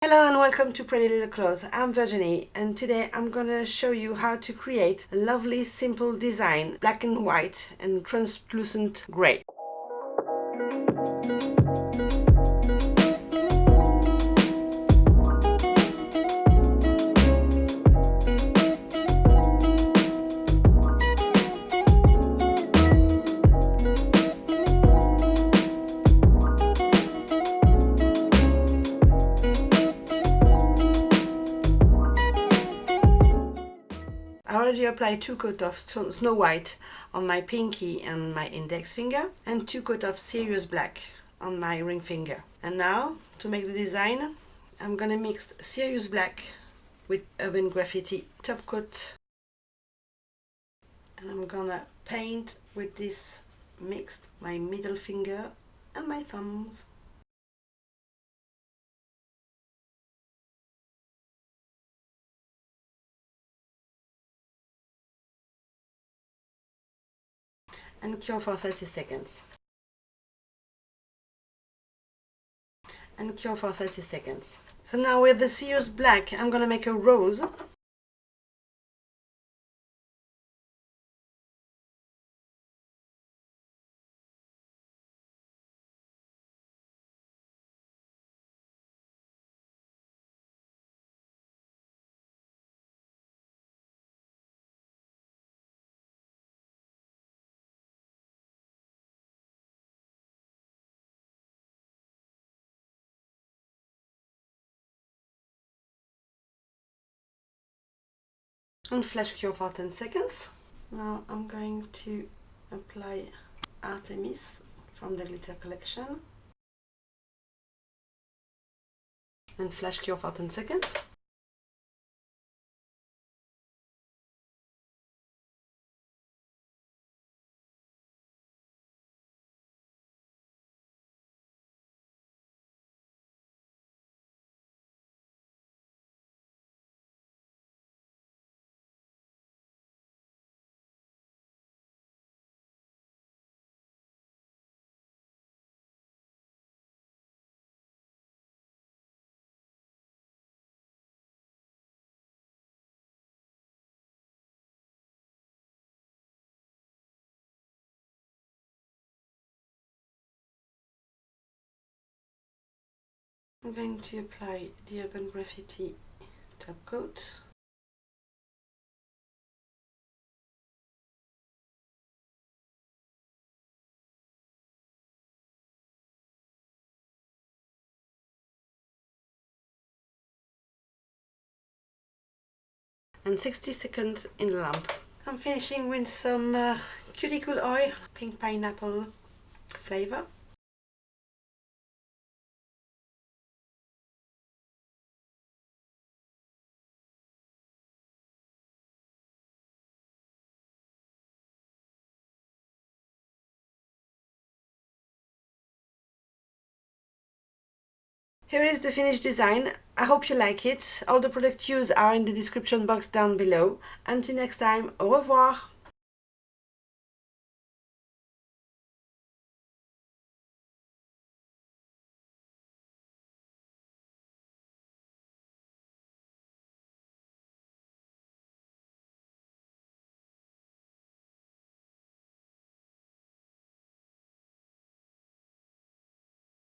Hello and welcome to Pretty Little Clothes. I'm Virginie and today I'm gonna show you how to create a lovely simple design, black and white and translucent grey. I already applied 2 coats of Snow White on my pinky and my index finger and 2 coats of Serious Black on my ring finger. And now, to make the design, I'm gonna mix Serious Black with Urban Graffiti top coat. And I'm gonna paint with this mixed my middle finger and my thumbs. And cure for 30 seconds. And cure for 30 seconds. So now with the Serious Black, I'm gonna make a rose. And flash cure for 10 seconds. Now I'm going to apply Artemis from the glitter collection and flash cure for 10 seconds. I'm going to apply the Urban Graffiti top coat. And 60 seconds in the lamp. I'm finishing with some cuticle oil, pink pineapple flavor. Here is the finished design. I hope you like it. All the product used are in the description box down below. Until next time, au revoir!